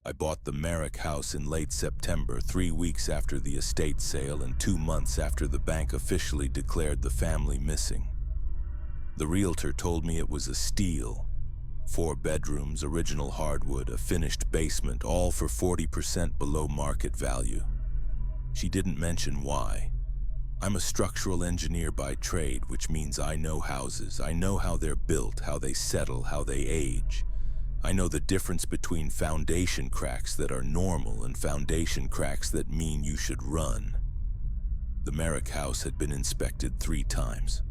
I bought the Merrick house in late September, 3 weeks after the estate sale and 2 months after the bank officially declared the family missing. The realtor told me it was a steal. 4 bedrooms, original hardwood, a finished basement, all for 40% below market value. She didn't mention why. I'm a structural engineer by trade, which means I know houses. I know how they're built, how they settle, how they age. I know the difference between foundation cracks that are normal and foundation cracks that mean you should run. The Merrick house had been inspected 3 times.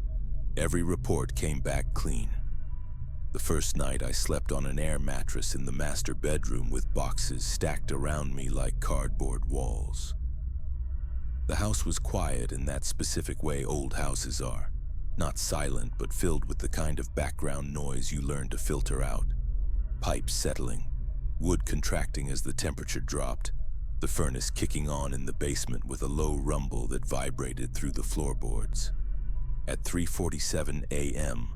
Every report came back clean. The first night I slept on an air mattress in the master bedroom with boxes stacked around me like cardboard walls. The house was quiet in that specific way old houses are. Not silent, but filled with the kind of background noise you learn to filter out. Pipes settling, wood contracting as the temperature dropped, the furnace kicking on in the basement with a low rumble that vibrated through the floorboards. At 3:47 a.m.,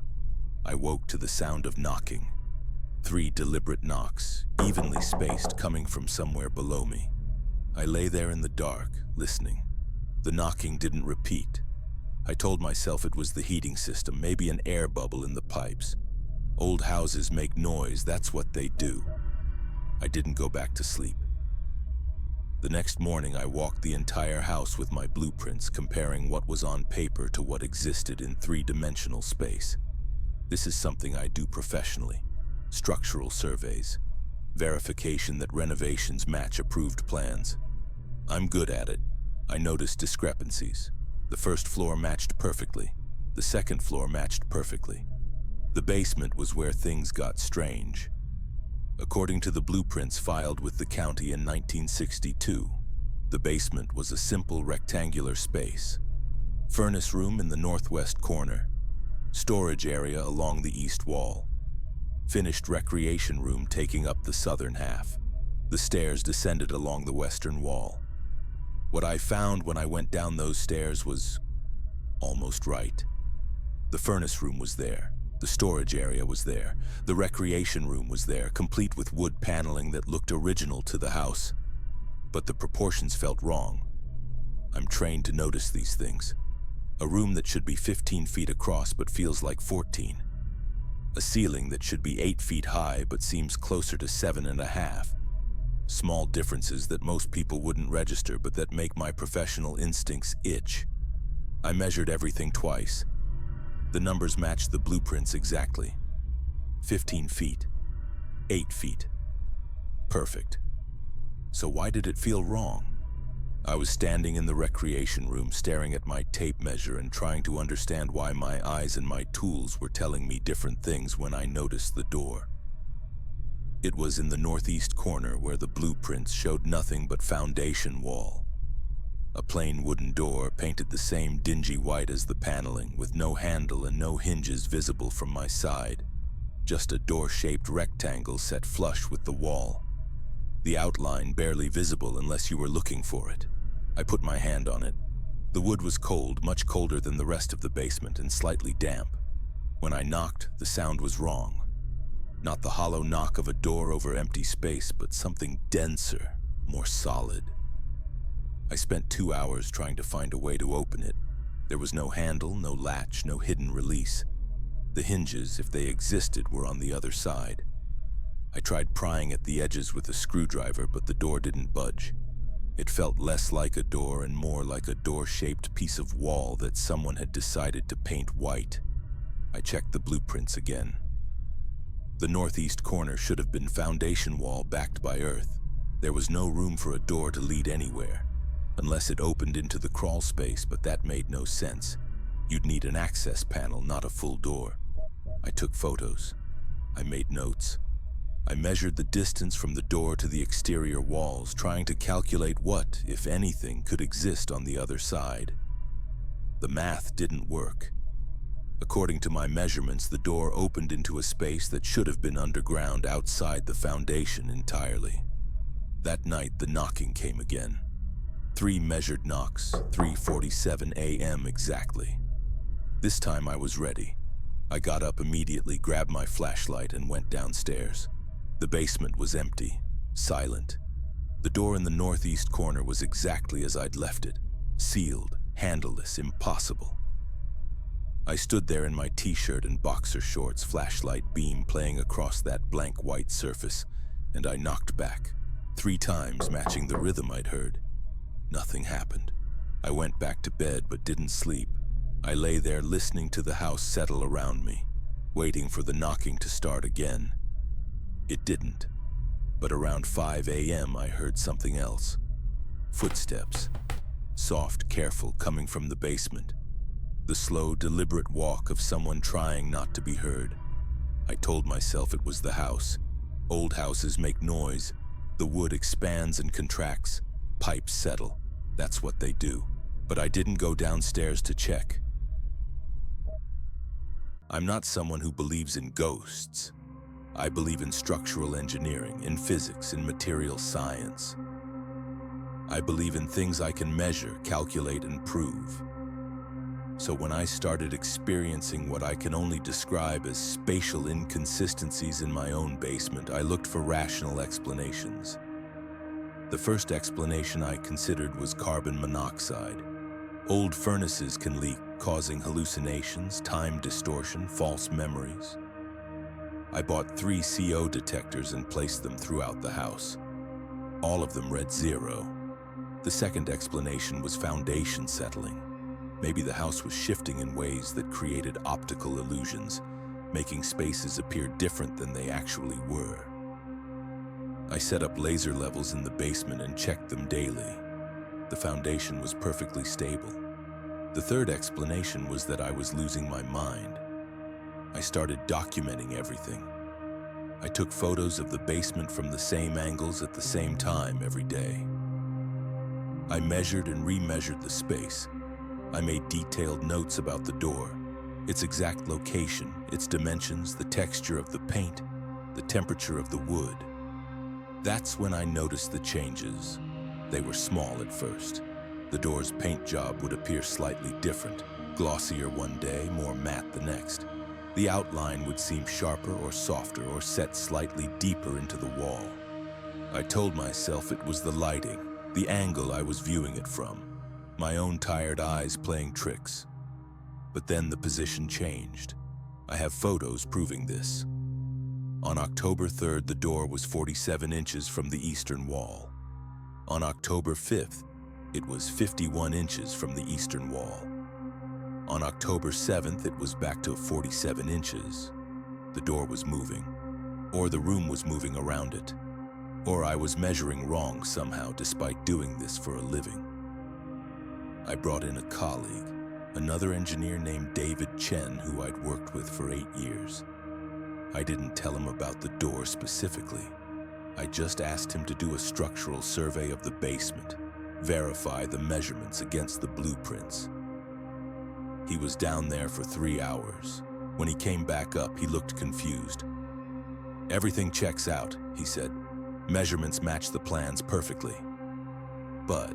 I woke to the sound of knocking. 3 deliberate knocks, evenly spaced, coming from somewhere below me. I lay there in the dark, listening. The knocking didn't repeat. I told myself it was the heating system, maybe an air bubble in the pipes. Old houses make noise, that's what they do. I didn't go back to sleep. The next morning I walked the entire house with my blueprints, comparing what was on paper to what existed in 3-dimensional space. This is something I do professionally. Structural surveys. Verification that renovations match approved plans. I'm good at it. I noticed discrepancies. The first floor matched perfectly. The second floor matched perfectly. The basement was where things got strange. According to the blueprints filed with the county in 1962, the basement was a simple rectangular space. Furnace room in the northwest corner. Storage area along the east wall. Finished recreation room taking up the southern half. The stairs descended along the western wall. What I found when I went down those stairs was almost right. The furnace room was there. The storage area was there. The recreation room was there, complete with wood paneling that looked original to the house. But the proportions felt wrong. I'm trained to notice these things. A room that should be 15 feet across but feels like 14. A ceiling that should be 8 feet high but seems closer to 7.5. Small differences that most people wouldn't register but that make my professional instincts itch. I measured everything twice. The numbers matched the blueprints exactly. 15 feet. 8 feet. Perfect. So why did it feel wrong? I was standing in the recreation room staring at my tape measure and trying to understand why my eyes and my tools were telling me different things when I noticed the door. It was in the northeast corner where the blueprints showed nothing but foundation wall. A plain wooden door painted the same dingy white as the paneling, with no handle and no hinges visible from my side. Just a door-shaped rectangle set flush with the wall. The outline barely visible unless you were looking for it. I put my hand on it. The wood was cold, much colder than the rest of the basement, and slightly damp. When I knocked, the sound was wrong. Not the hollow knock of a door over empty space, but something denser, more solid. I spent 2 hours trying to find a way to open it. There was no handle, no latch, no hidden release. The hinges, if they existed, were on the other side. I tried prying at the edges with a screwdriver, but the door didn't budge. It felt less like a door and more like a door-shaped piece of wall that someone had decided to paint white. I checked the blueprints again. The northeast corner should have been foundation wall backed by earth. There was no room for a door to lead anywhere. Unless it opened into the crawl space, but that made no sense. You'd need an access panel, not a full door. I took photos. I made notes. I measured the distance from the door to the exterior walls, trying to calculate what, if anything, could exist on the other side. The math didn't work. According to my measurements, the door opened into a space that should have been underground outside the foundation entirely. That night, the knocking came again. 3 measured knocks, 3:47 a.m. exactly. This time I was ready. I got up immediately, grabbed my flashlight, and went downstairs. The basement was empty. silent. The door in the northeast corner was exactly as I'd left it, sealed, handleless, impossible. I stood there in my t-shirt and boxer shorts, flashlight beam playing across that blank white surface, and I knocked back, 3 times matching the rhythm I'd heard. Nothing happened. I went back to bed but didn't sleep. I lay there listening to the house settle around me, waiting for the knocking to start again. It didn't, but around 5 a.m. I heard something else. Footsteps, soft, careful, coming from the basement. The slow, deliberate walk of someone trying not to be heard. I told myself it was the house. Old houses make noise. The wood expands and contracts. Pipes settle. That's what they do. But I didn't go downstairs to check. I'm not someone who believes in ghosts. I believe in structural engineering, in physics, in material science. I believe in things I can measure, calculate, and prove. So when I started experiencing what I can only describe as spatial inconsistencies in my own basement, I looked for rational explanations. The first explanation I considered was carbon monoxide. Old furnaces can leak, causing hallucinations, time distortion, false memories. I bought 3 CO detectors and placed them throughout the house. All of them read 0. The second explanation was foundation settling. Maybe the house was shifting in ways that created optical illusions, making spaces appear different than they actually were. I set up laser levels in the basement and checked them daily. The foundation was perfectly stable. The third explanation was that I was losing my mind. I started documenting everything. I took photos of the basement from the same angles at the same time every day. I measured and remeasured the space. I made detailed notes about the door, its exact location, its dimensions, the texture of the paint, the temperature of the wood. That's when I noticed the changes. They were small at first. The door's paint job would appear slightly different, glossier one day, more matte the next. The outline would seem sharper or softer or set slightly deeper into the wall. I told myself it was the lighting, the angle I was viewing it from. My own tired eyes playing tricks. But then the position changed. I have photos proving this. On October 3rd, the door was 47 inches from the eastern wall. On October 5th, it was 51 inches from the eastern wall. On October 7th, it was back to 47 inches. The door was moving, or the room was moving around it, or I was measuring wrong somehow despite doing this for a living. I brought in a colleague, another engineer named David Chen, who I'd worked with for 8 years. I didn't tell him about the door specifically. I just asked him to do a structural survey of the basement, verify the measurements against the blueprints. He was down there for 3 hours. When he came back up, he looked confused. "Everything checks out," he said. "Measurements match the plans perfectly." But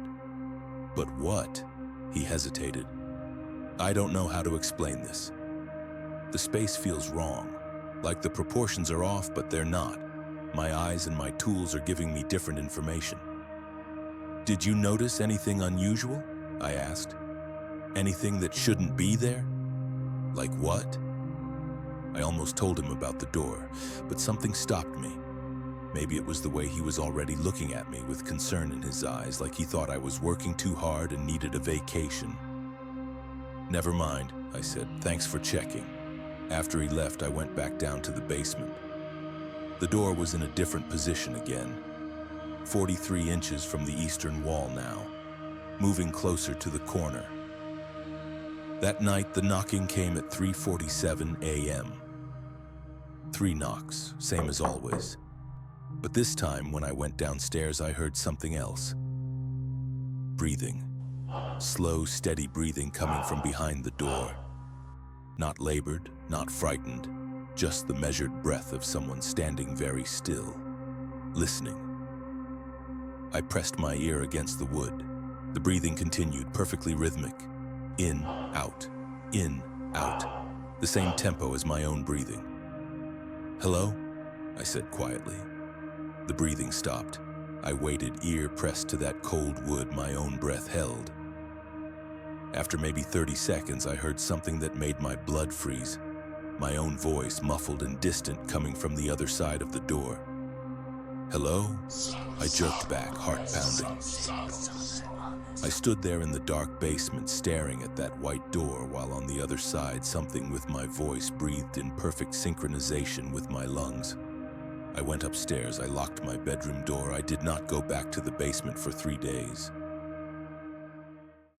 what? He hesitated. "I don't know how to explain this. The space feels wrong, like the proportions are off, but they're not. My eyes and my tools are giving me different information." "Did you notice anything unusual?" I asked. "Anything that shouldn't be there?" "Like what?" I almost told him about the door, but something stopped me. Maybe it was the way he was already looking at me with concern in his eyes, like he thought I was working too hard and needed a vacation. "Never mind," I said. "Thanks for checking." After he left, I went back down to the basement. The door was in a different position again, 43 inches from the eastern wall now, moving closer to the corner. That night, the knocking came at 3:47 a.m. 3 knocks, same as always. But this time, when I went downstairs, I heard something else. Breathing. Slow, steady breathing coming from behind the door. Not labored, not frightened, just the measured breath of someone standing very still, listening. I pressed my ear against the wood. The breathing continued, perfectly rhythmic. In, out, the same tempo as my own breathing. "Hello?" I said quietly. The breathing stopped. I waited, ear pressed to that cold wood my own breath held. After maybe 30 seconds, I heard something that made my blood freeze. My own voice, muffled and distant, coming from the other side of the door. "Hello?" I jerked back, heart pounding. I stood there in the dark basement, staring at that white door, while on the other side, something with my voice breathed in perfect synchronization with my lungs. I went upstairs. I locked my bedroom door. I did not go back to the basement for 3 days.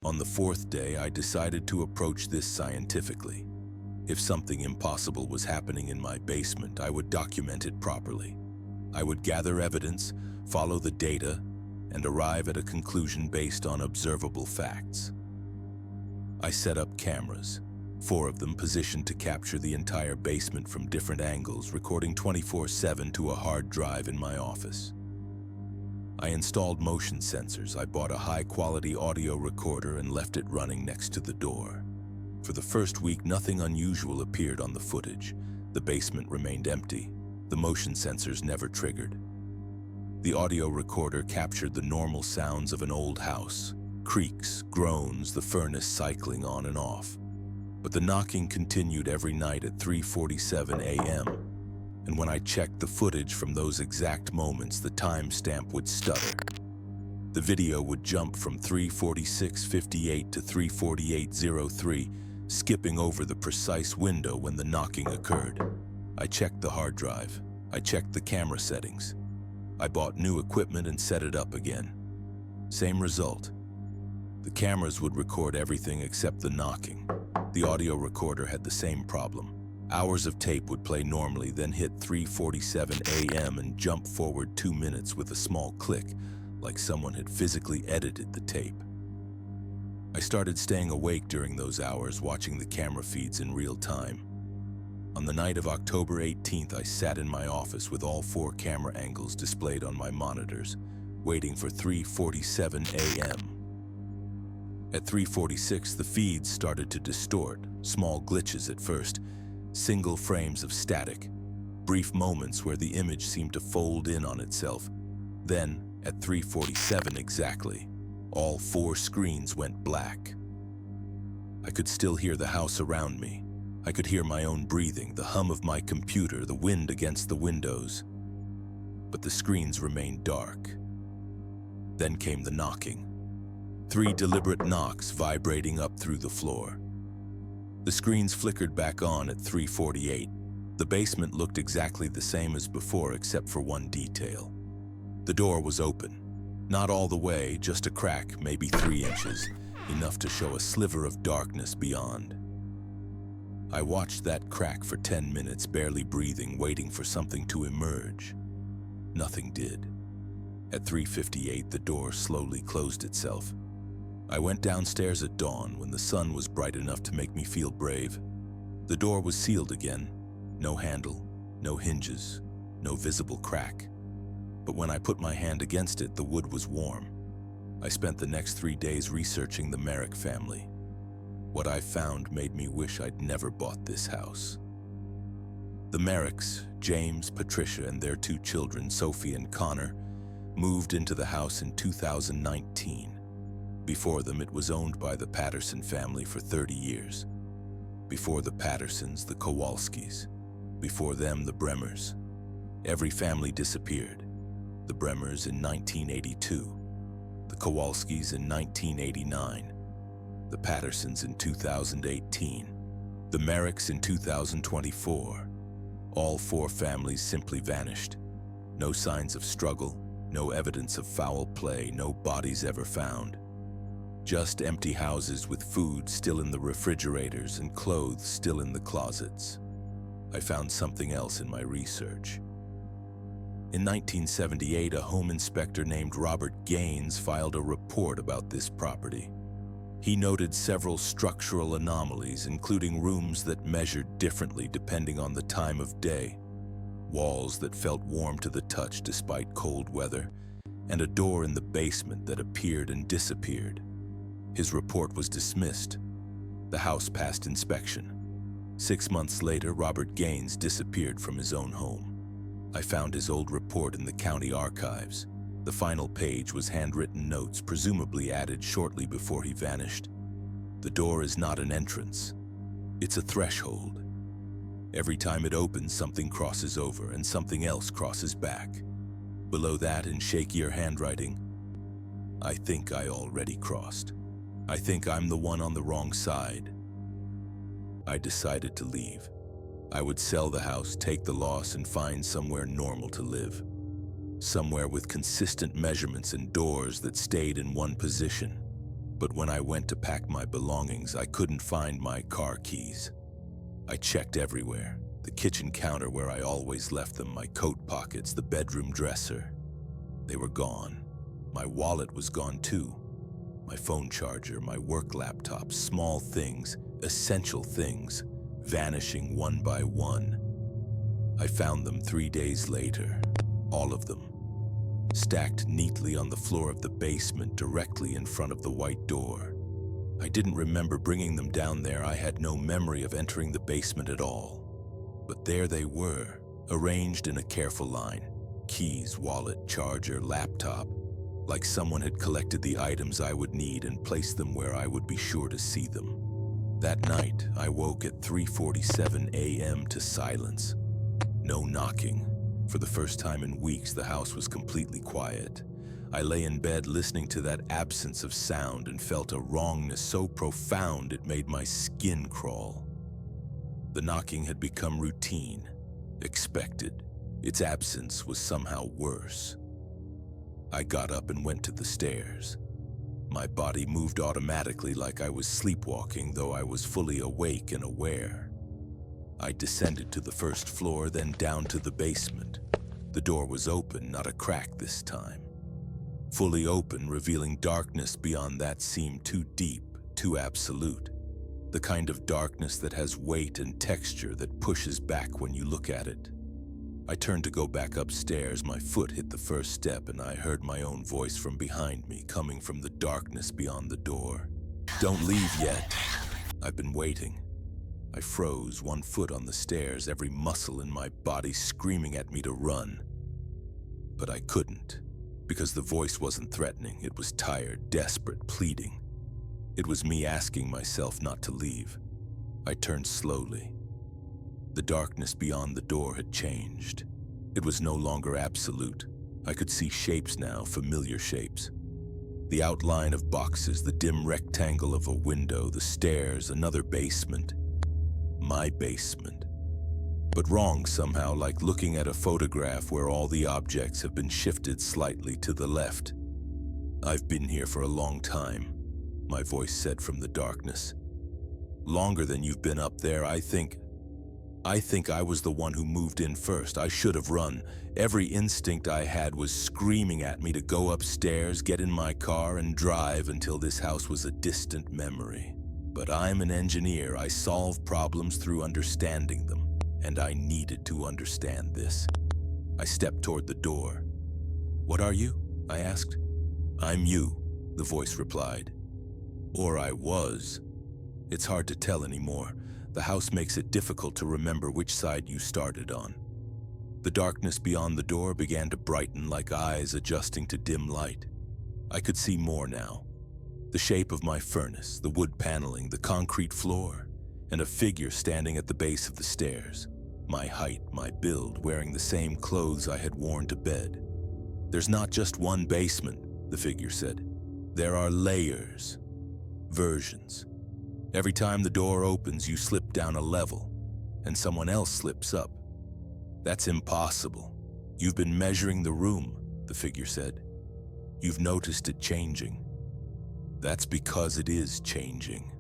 On the 4th day, I decided to approach this scientifically. If something impossible was happening in my basement, I would document it properly. I would gather evidence, follow the data, and arrive at a conclusion based on observable facts. I set up cameras, 4 of them positioned to capture the entire basement from different angles, recording 24/7 to a hard drive in my office. I installed motion sensors. I bought a high-quality audio recorder and left it running next to the door. For the first week, nothing unusual appeared on the footage. The basement remained empty. The motion sensors never triggered. The audio recorder captured the normal sounds of an old house: creaks, groans, the furnace cycling on and off. But the knocking continued every night at 3:47 a.m. And when I checked the footage from those exact moments, the timestamp would stutter. The video would jump from 3:46:58 to 3:48:03, skipping over the precise window when the knocking occurred. I checked the hard drive. I checked the camera settings. I bought new equipment and set it up again. Same result. The cameras would record everything except the knocking. The audio recorder had the same problem. Hours of tape would play normally, then hit 3:47 a.m. and jump forward 2 minutes with a small click, like someone had physically edited the tape. I started staying awake during those hours, watching the camera feeds in real time. On the night of October 18th, I sat in my office with all 4 camera angles displayed on my monitors, waiting for 3:47 a.m. At 3:46, the feeds started to distort, small glitches at first, single frames of static, brief moments where the image seemed to fold in on itself. Then, at 3:47 exactly, all 4 screens went black. I could still hear the house around me. I could hear my own breathing, the hum of my computer, the wind against the windows. But the screens remained dark. Then came the knocking. 3 deliberate knocks vibrating up through the floor. The screens flickered back on at 3:48. The basement looked exactly the same as before except for one detail. The door was open. Not all the way, just a crack, maybe 3 inches, enough to show a sliver of darkness beyond. I watched that crack for 10 minutes, barely breathing, waiting for something to emerge. Nothing did. At 3:58, the door slowly closed itself. I went downstairs at dawn when the sun was bright enough to make me feel brave. The door was sealed again. No handle, no hinges, no visible crack. But when I put my hand against it, the wood was warm. I spent the next 3 days researching the Merrick family. What I found made me wish I'd never bought this house. The Merricks, James, Patricia, and their 2 children, Sophie and Connor, moved into the house in 2019. Before them, it was owned by the Patterson family for 30 years. Before the Pattersons, the Kowalskis. Before them, the Bremers. Every family disappeared. The Bremers in 1982. The Kowalskis in 1989. The Pattersons in 2018. The Merricks in 2024. All 4 families simply vanished. No signs of struggle, no evidence of foul play, no bodies ever found. Just empty houses with food still in the refrigerators and clothes still in the closets. I found something else in my research. In 1978, a home inspector named Robert Gaines filed a report about this property. He noted several structural anomalies, including rooms that measured differently depending on the time of day, walls that felt warm to the touch despite cold weather, and a door in the basement that appeared and disappeared. His report was dismissed. The house passed inspection. 6 months later, Robert Gaines disappeared from his own home. I found his old report in the county archives. The final page was handwritten notes, presumably added shortly before he vanished. The door is not an entrance. It's a threshold. Every time it opens, something crosses over and something else crosses back. Below that, in shakier handwriting, I think I already crossed. I think I'm the one on the wrong side. I decided to leave. I would sell the house, take the loss, and find somewhere normal to live. Somewhere with consistent measurements and doors that stayed in one position. But when I went to pack my belongings, I couldn't find my car keys. I checked everywhere. The kitchen counter where I always left them, my coat pockets, the bedroom dresser. They were gone. My wallet was gone too. My phone charger, my work laptop, small things, essential things, vanishing one by one. I found them 3 days later, all of them, stacked neatly on the floor of the basement directly in front of the white door. I didn't remember bringing them down there. I had no memory of entering the basement at all. But there they were, arranged in a careful line. Keys, wallet, charger, laptop, like someone had collected the items I would need and placed them where I would be sure to see them. That night, I woke at 3:47 a.m. to silence. No knocking. For the first time in weeks, the house was completely quiet. I lay in bed listening to that absence of sound and felt a wrongness so profound it made my skin crawl. The knocking had become routine, expected. Its absence was somehow worse. I got up and went to the stairs. My body moved automatically like I was sleepwalking, though I was fully awake and aware. I descended to the first floor, then down to the basement. The door was open, not a crack this time. Fully open, revealing darkness beyond that seemed too deep, too absolute. The kind of darkness that has weight and texture that pushes back when you look at it. I turned to go back upstairs. My foot hit the first step and I heard my own voice from behind me, coming from the darkness beyond the door. "Don't leave yet. I've been waiting." I froze, one foot on the stairs, every muscle in my body screaming at me to run. But I couldn't, because the voice wasn't threatening. It was tired, desperate, pleading. It was me asking myself not to leave. I turned slowly. The darkness beyond the door had changed. It was no longer absolute. I could see shapes now, familiar shapes. The outline of boxes, the dim rectangle of a window, the stairs, another basement. My basement. But wrong somehow, like looking at a photograph where all the objects have been shifted slightly to the left. "I've been here for a long time," my voice said from the darkness. "Longer than you've been up there. I think I was the one who moved in first. I should have run. Every instinct I had was screaming at me to go upstairs, get in my car, and drive until this house was a distant memory. But I'm an engineer. I solve problems through understanding them, and I needed to understand this." I stepped toward the door. "What are you?" I asked. "I'm you," the voice replied. Or I was. It's hard to tell anymore. The house makes it difficult to remember which side you started on. The darkness beyond the door began to brighten like eyes adjusting to dim light. I could see more now. The shape of my furnace, the wood paneling, the concrete floor, and a figure standing at the base of the stairs. My height, my build, wearing the same clothes I had worn to bed. "There's not just one basement," the figure said. "There are layers, versions. Every time the door opens, you slip down a level, and someone else slips up. That's impossible. You've been measuring the room," the figure said. "You've noticed it changing. That's because it is changing.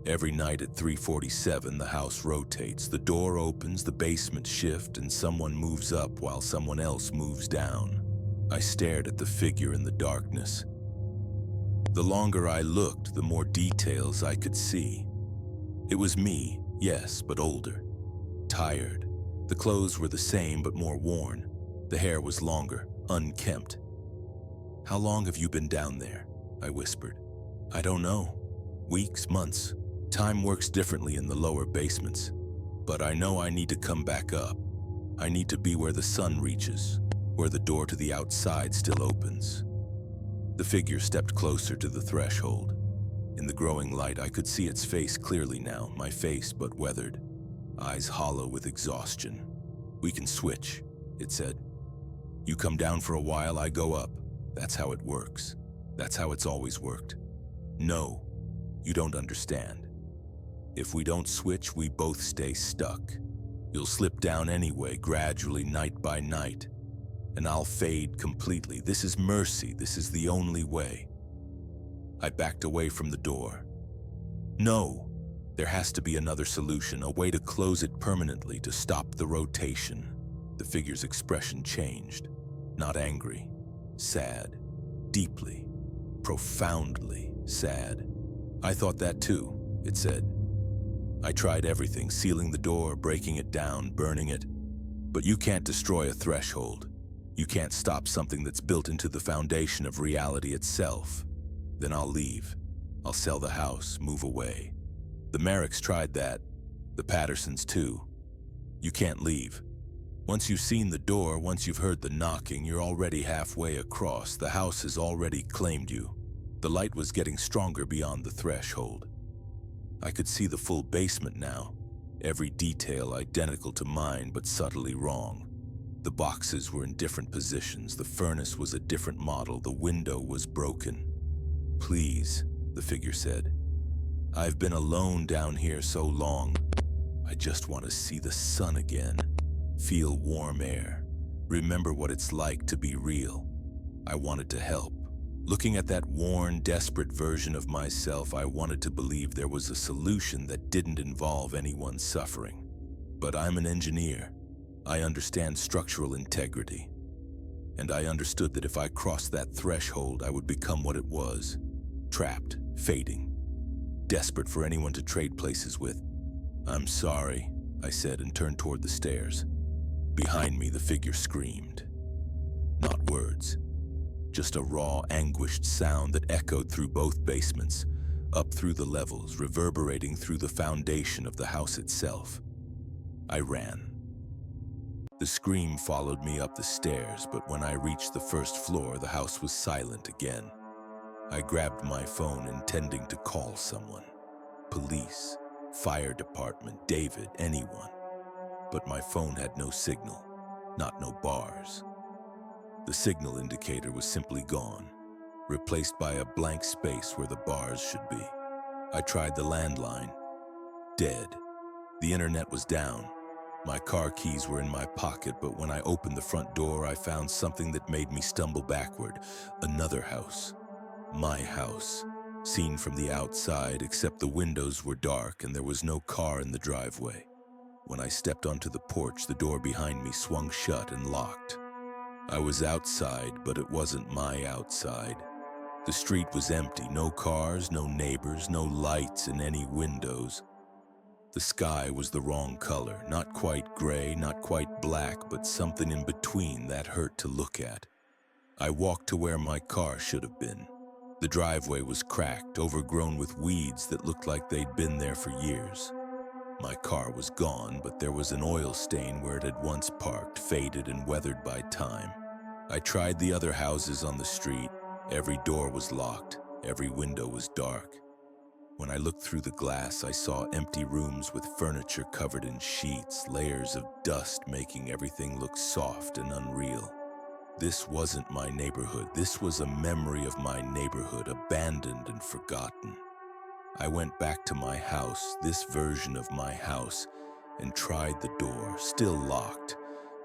Every night at 3:47, the house rotates. The door opens, the basement shifts, and someone moves up while someone else moves down." I stared at the figure in the darkness. The longer I looked, the more details I could see. It was me, yes, but older. Tired. The clothes were the same, but more worn. The hair was longer, unkempt. "How long have you been down there?" I whispered. "I don't know. Weeks, months. Time works differently in the lower basements. But I know I need to come back up. I need to be where the sun reaches, where the door to the outside still opens. The figure stepped closer to the threshold. In the growing light, I could see its face clearly now, my face but weathered, eyes hollow with exhaustion. "We can switch," it said. "You come down for a while, I go up. That's how it works. That's how it's always worked." "No, you don't understand. If we don't switch, we both stay stuck. You'll slip down anyway, gradually, night by night. And I'll fade completely. This is mercy. This is the only way." I backed away from the door. "No, there has to be another solution, a way to close it permanently, to stop the rotation." The figure's expression changed. Not angry, sad, deeply, profoundly sad. "I thought that too," it said. "I tried everything, sealing the door, breaking it down, burning it. But you can't destroy a threshold. You can't stop something that's built into the foundation of reality itself. Then I'll leave. I'll sell the house, move away. The Merricks tried that. The Pattersons too. You can't leave. Once you've seen the door, once you've heard the knocking, you're already halfway across. The house has already claimed you." The light was getting stronger beyond the threshold. I could see the full basement now, every detail identical to mine but subtly wrong. The boxes were in different positions, the furnace was a different model, the window was broken. "Please," the figure said. "I've been alone down here so long. I just want to see the sun again, feel warm air, remember what it's like to be real." I wanted to help. Looking at that worn, desperate version of myself, I wanted to believe there was a solution that didn't involve anyone suffering. But I'm an engineer. I understand structural integrity. And I understood that if I crossed that threshold, I would become what it was. Trapped, fading, desperate for anyone to trade places with. "I'm sorry," I said and turned toward the stairs. Behind me, the figure screamed. Not words. Just a raw, anguished sound that echoed through both basements, up through the levels, reverberating through the foundation of the house itself. I ran. The scream followed me up the stairs, but when I reached the first floor, the house was silent again. I grabbed my phone, intending to call someone. Police, fire department, David, anyone. But my phone had no signal, no bars. The signal indicator was simply gone, replaced by a blank space where the bars should be. I tried the landline. Dead. The internet was down. My car keys were in my pocket, but when I opened the front door, I found something that made me stumble backward. Another house. My house. Seen from the outside, except the windows were dark and there was no car in the driveway. When I stepped onto the porch, the door behind me swung shut and locked. I was outside, but it wasn't my outside. The street was empty, no cars, no neighbors, no lights in any windows. The sky was the wrong color, not quite gray, not quite black, but something in between that hurt to look at. I walked to where my car should have been. The driveway was cracked, overgrown with weeds that looked like they'd been there for years. My car was gone, but there was an oil stain where it had once parked, faded and weathered by time. I tried the other houses on the street. Every door was locked, every window was dark. When I looked through the glass, I saw empty rooms with furniture covered in sheets, layers of dust making everything look soft and unreal. This wasn't my neighborhood. This was a memory of my neighborhood, abandoned and forgotten. I went back to my house, this version of my house, and tried the door, still locked,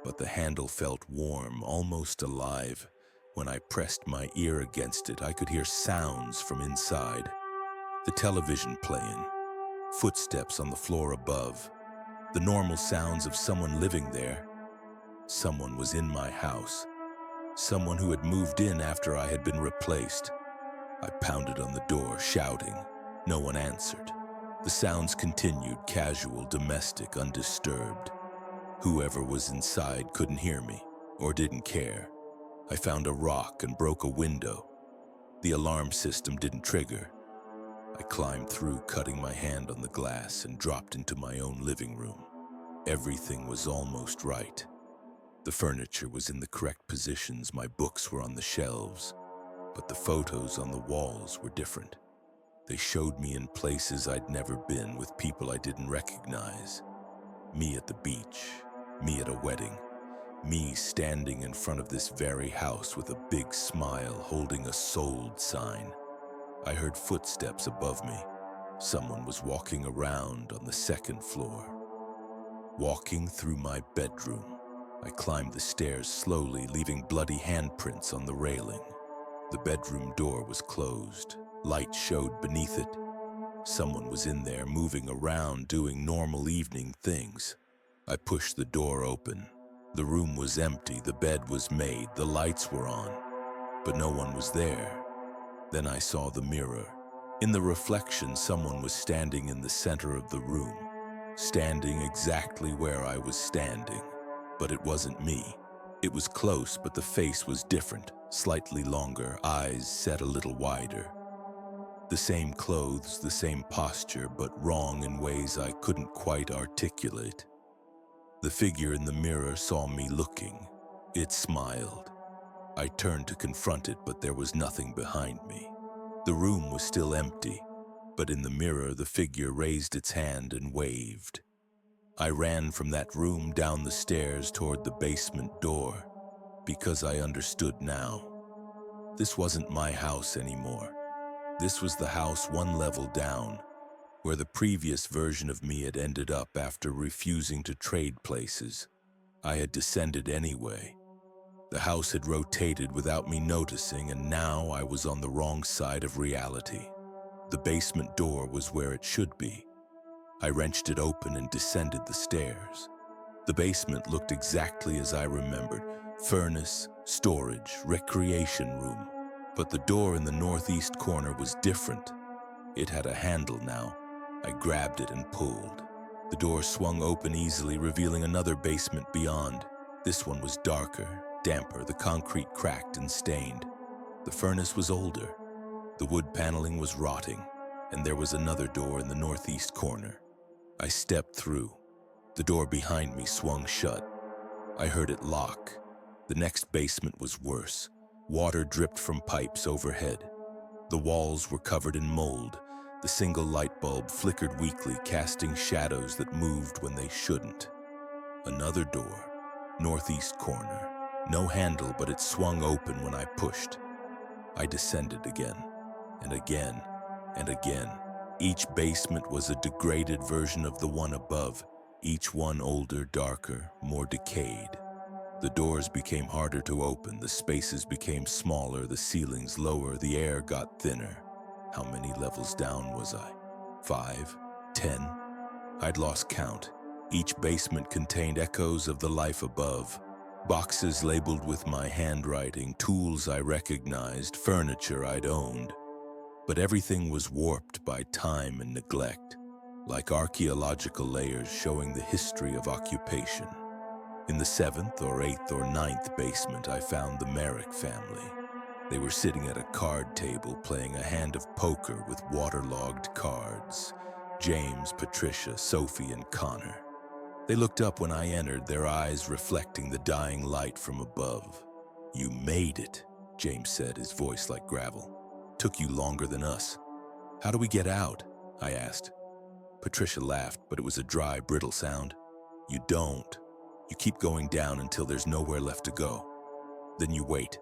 but the handle felt warm, almost alive. When I pressed my ear against it, I could hear sounds from inside. The television playing, footsteps on the floor above, the normal sounds of someone living there. Someone was in my house, someone who had moved in after I had been replaced. I pounded on the door, shouting. No one answered. The sounds continued, casual, domestic, undisturbed. Whoever was inside couldn't hear me, or didn't care. I found a rock and broke a window. The alarm system didn't trigger. I climbed through, cutting my hand on the glass, and dropped into my own living room. Everything was almost right. The furniture was in the correct positions, my books were on the shelves, but the photos on the walls were different. They showed me in places I'd never been, with people I didn't recognize. Me at the beach, me at a wedding, me standing in front of this very house with a big smile holding a sold sign. I heard footsteps above me. Someone was walking around on the second floor. Walking through my bedroom, I climbed the stairs slowly, leaving bloody handprints on the railing. The bedroom door was closed. Light showed beneath it. Someone was in there, moving around, doing normal evening things. I pushed the door open. The room was empty, the bed was made, the lights were on, but no one was there. Then I saw the mirror. In the reflection, someone was standing in the center of the room, standing exactly where I was standing. But it wasn't me. It was close, but the face was different, slightly longer, eyes set a little wider. The same clothes, the same posture, but wrong in ways I couldn't quite articulate. The figure in the mirror saw me looking. It smiled. I turned to confront it, but there was nothing behind me. The room was still empty, but in the mirror the figure raised its hand and waved. I ran from that room down the stairs toward the basement door, because I understood now. This wasn't my house anymore. This was the house one level down, where the previous version of me had ended up after refusing to trade places. I had descended anyway. The house had rotated without me noticing, and now I was on the wrong side of reality. The basement door was where it should be. I wrenched it open and descended the stairs. The basement looked exactly as I remembered: furnace, storage, recreation room. But the door in the northeast corner was different. It had a handle now. I grabbed it and pulled. The door swung open easily, revealing another basement beyond. This one was darker, damper, the concrete cracked and stained. The furnace was older. The wood paneling was rotting, and there was another door in the northeast corner. I stepped through. The door behind me swung shut. I heard it lock. The next basement was worse. Water dripped from pipes overhead. The walls were covered in mold. The single light bulb flickered weakly, casting shadows that moved when they shouldn't. Another door, northeast corner. No handle, but it swung open when I pushed. I descended again, and again, and again. Each basement was a degraded version of the one above, each one older, darker, more decayed. The doors became harder to open, the spaces became smaller, the ceilings lower, the air got thinner. How many levels down was I? 5? 10? I'd lost count. Each basement contained echoes of the life above. Boxes labeled with my handwriting, tools I recognized, furniture I'd owned. But everything was warped by time and neglect, like archaeological layers showing the history of occupation. In the 7th or 8th or 9th basement, I found the Merrick family. They were sitting at a card table playing a hand of poker with waterlogged cards. James, Patricia, Sophie, and Connor. They looked up when I entered, their eyes reflecting the dying light from above. "You made it," James said, his voice like gravel. "Took you longer than us." "How do we get out?" I asked. Patricia laughed, but it was a dry, brittle sound. "You don't. You keep going down until there's nowhere left to go. Then you wait.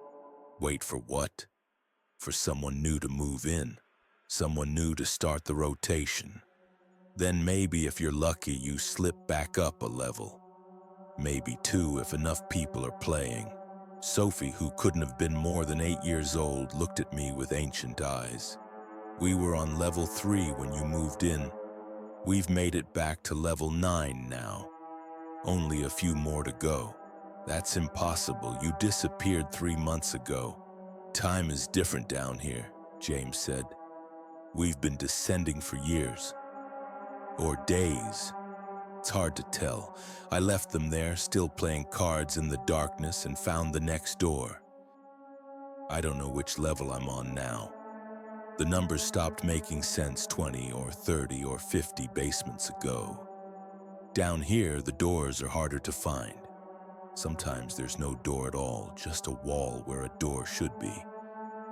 Wait for what? For someone new to move in. Someone new to start the rotation. Then maybe if you're lucky, you slip back up a level. Maybe 2 if enough people are playing." Sophie, who couldn't have been more than 8 years old, looked at me with ancient eyes. "We were on level 3 when you moved in. We've made it back to level 9 now. Only a few more to go." "That's impossible. You disappeared 3 months ago." "Time is different down here," James said. "We've been descending for years. Or days. It's hard to tell. I left them there, still playing cards in the darkness, and found the next door. I don't know which level I'm on now. The numbers stopped making sense 20 or 30 or 50 basements ago. Down here, the doors are harder to find. Sometimes there's no door at all, just a wall where a door should be.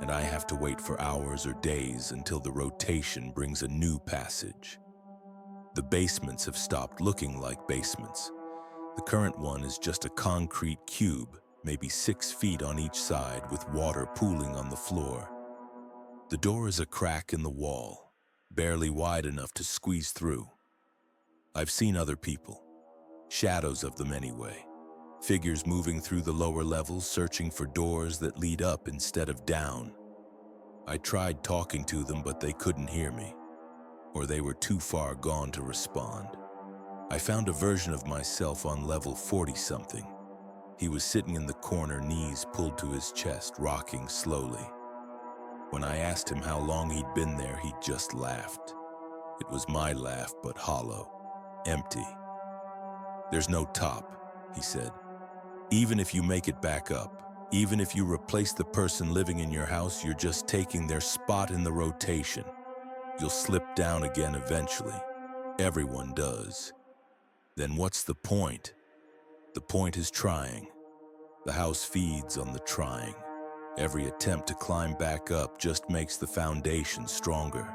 And I have to wait for hours or days until the rotation brings a new passage. The basements have stopped looking like basements. The current one is just a concrete cube, maybe 6 feet on each side with water pooling on the floor. The door is a crack in the wall, barely wide enough to squeeze through. I've seen other people, shadows of them anyway, figures moving through the lower levels searching for doors that lead up instead of down. I tried talking to them, but they couldn't hear me, or they were too far gone to respond. I found a version of myself on level 40-something. He was sitting in the corner, knees pulled to his chest, rocking slowly. When I asked him how long he'd been there, he just laughed. It was my laugh, but hollow, empty. "There's no top," he said. "Even if you make it back up, even if you replace the person living in your house, you're just taking their spot in the rotation. You'll slip down again eventually. Everyone does. Then what's the point? The point is trying. The house feeds on the trying. Every attempt to climb back up just makes the foundation stronger."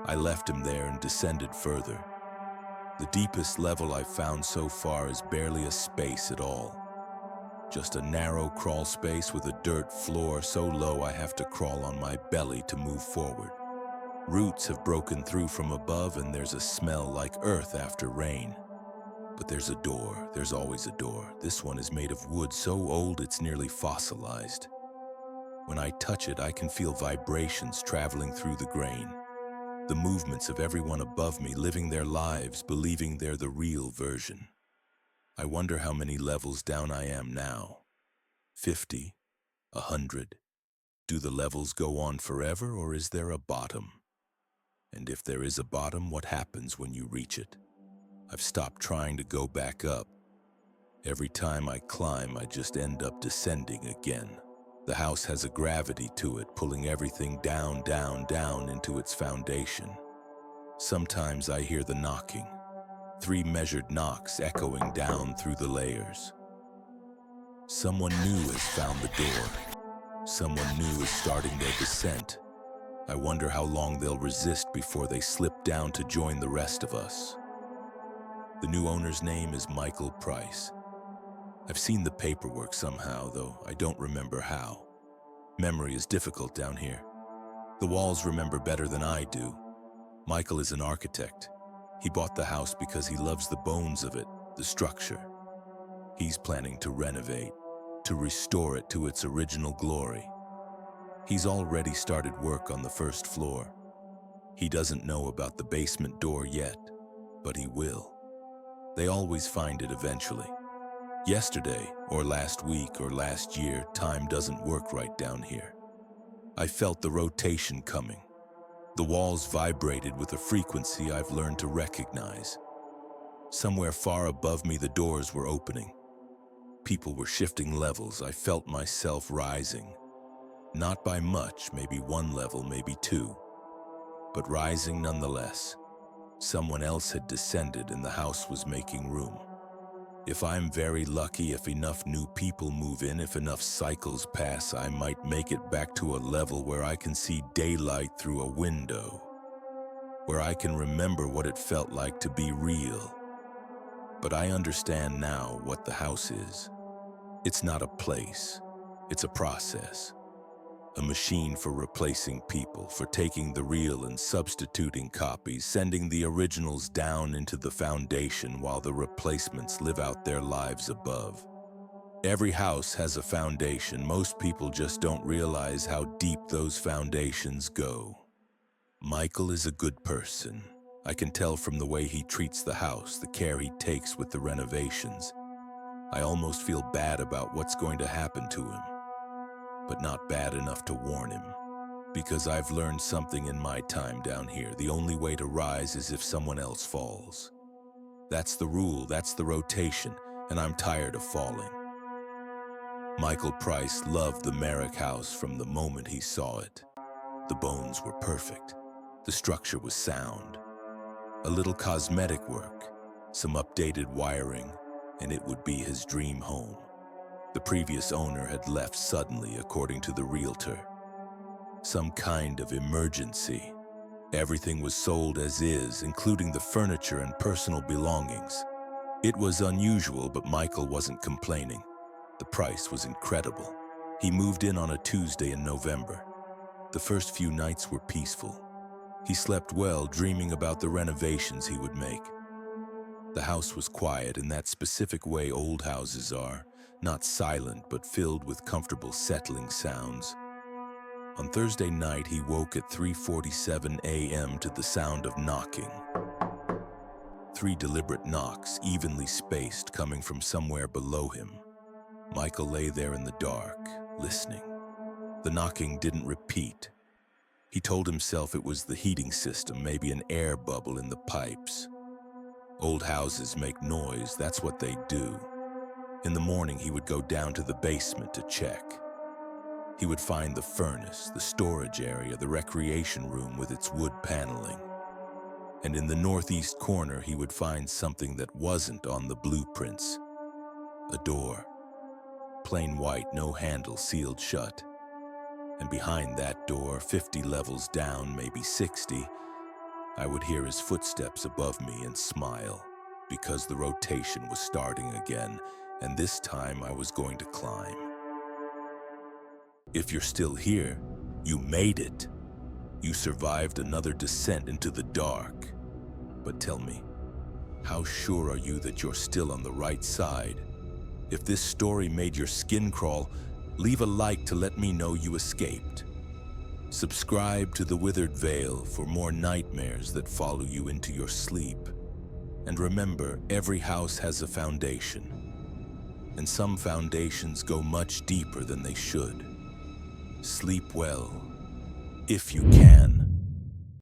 I left him there and descended further. The deepest level I've found so far is barely a space at all. Just a narrow crawl space with a dirt floor so low I have to crawl on my belly to move forward. Roots have broken through from above and there's a smell like earth after rain. But there's a door, there's always a door. This one is made of wood so old it's nearly fossilized. When I touch it, I can feel vibrations traveling through the grain. The movements of everyone above me living their lives, believing they're the real version. I wonder how many levels down I am now. 50? 100? Do the levels go on forever, or is there a bottom? And if there is a bottom, what happens when you reach it? I've stopped trying to go back up. Every time I climb, I just end up descending again. The house has a gravity to it, pulling everything down, down, down into its foundation. Sometimes I hear the knocking, 3 measured knocks echoing down through the layers. Someone new has found the door. Someone new is starting their descent. I wonder how long they'll resist before they slip down to join the rest of us. The new owner's name is Michael Price. I've seen the paperwork somehow, though I don't remember how. Memory is difficult down here. The walls remember better than I do. Michael is an architect. He bought the house because he loves the bones of it, the structure. He's planning to renovate, to restore it to its original glory. He's already started work on the first floor. He doesn't know about the basement door yet, but he will. They always find it eventually. Yesterday, or last week, or last year, time doesn't work right down here. I felt the rotation coming. The walls vibrated with a frequency I've learned to recognize. Somewhere far above me, the doors were opening. People were shifting levels. I felt myself rising. Not by much, maybe 1 level, maybe 2, but rising nonetheless. Someone else had descended and the house was making room. If I'm very lucky, if enough new people move in, if enough cycles pass, I might make it back to a level where I can see daylight through a window, where I can remember what it felt like to be real. But I understand now what the house is. It's not a place, it's a process. A machine for replacing people, for taking the real and substituting copies, sending the originals down into the foundation while the replacements live out their lives above. Every house has a foundation. Most people just don't realize how deep those foundations go. Michael is a good person. I can tell from the way he treats the house, the care he takes with the renovations. I almost feel bad about what's going to happen to him, but not bad enough to warn him. Because I've learned something in my time down here. The only way to rise is if someone else falls. That's the rule, that's the rotation, and I'm tired of falling. Michael Price loved the Merrick house from the moment he saw it. The bones were perfect. The structure was sound. A little cosmetic work, some updated wiring, and it would be his dream home. The previous owner had left suddenly, according to the realtor. Some kind of emergency. Everything was sold as is, including the furniture and personal belongings. It was unusual, but Michael wasn't complaining. The price was incredible. He moved in on a Tuesday in November. The first few nights were peaceful. He slept well, dreaming about the renovations he would make. The house was quiet in that specific way old houses are, not silent but filled with comfortable settling sounds. On Thursday night, he woke at 3:47 a.m. to the sound of knocking. 3 deliberate knocks, evenly spaced, coming from somewhere below him. Michael lay there in the dark, listening. The knocking didn't repeat. He told himself it was the heating system, maybe an air bubble in the pipes. Old houses make noise, that's what they do. In the morning, he would go down to the basement to check. He would find the furnace, the storage area, the recreation room with its wood paneling. And in the northeast corner, he would find something that wasn't on the blueprints. A door. Plain white, no handle, sealed shut. And behind that door, 50 levels down, maybe 60, I would hear his footsteps above me and smile, because the rotation was starting again, and this time I was going to climb. If you're still here, you made it. You survived another descent into the dark. But tell me, how sure are you that you're still on the right side? If this story made your skin crawl, leave a like to let me know you escaped. Subscribe to The Withered Veil for more nightmares that follow you into your sleep. And remember, every house has a foundation. And some foundations go much deeper than they should. Sleep well, if you can.